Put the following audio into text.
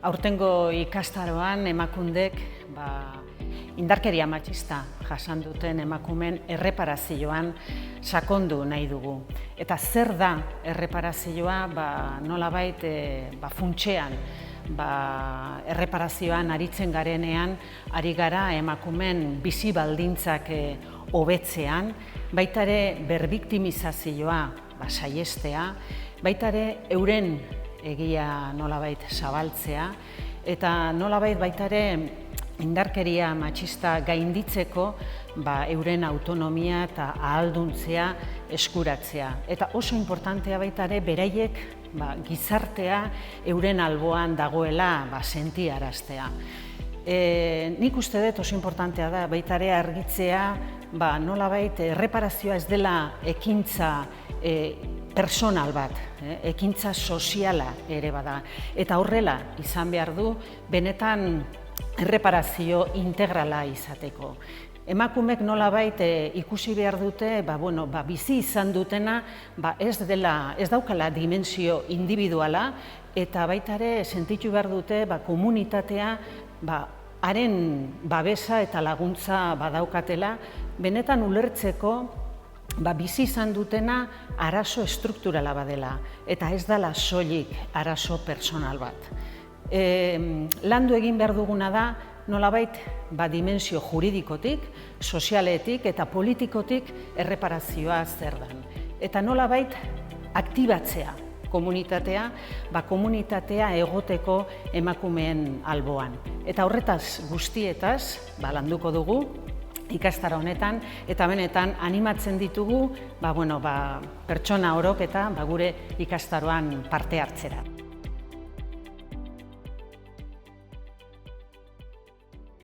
Aurtengo ikastaroan emakundek indarkeria matxista jasan duten emakumeen erreparazioan sakondu nahi dugu. Eta zer da erreparazioa? Nolabait funtsean erreparazioan aritzen garenean ari gara emakumeen bizi baldintzak hobetzean, baita ere berbiktimizazioa saihestea, baita ere euren egia nolabait zabaltzea, eta nolabait baita ere indarkeria matxista gainditzeko euren autonomia eta ahalduntzea eskuratzea. Eta oso importantea baita ere beraiek gizartea euren alboan dagoela sentiaraztea. Nik uste dut oso importantea da baita ere argitzea nolabait erreparazioa ez dela ekintza personal bat, ekintza soziala ere bada. Eta horrela izan behar du benetan erreparazio integrala izateko. Emakumek nolabait ikusi behar dute bizi izan dutena ez daukala dimensio individuala, eta baita ere sentitu behar dute komunitatea haren babesa eta laguntza badaukatela, benetan ulertzeko bizi izan dutena arazo estrukturala badela, eta ez dela soilik arazo personal bat. Landu egin behar duguna da, nolabait dimensio juridikotik, sozialetik eta politikotik erreparazioa zer den. Eta nolabait aktibatzea komunitatea, komunitatea egoteko emakumeen alboan. Eta horretaz guztietaz landuko dugu ikastaro honetan, eta benetan animatzen ditugu pertsona orok eta gure ikastaroan parte hartzera.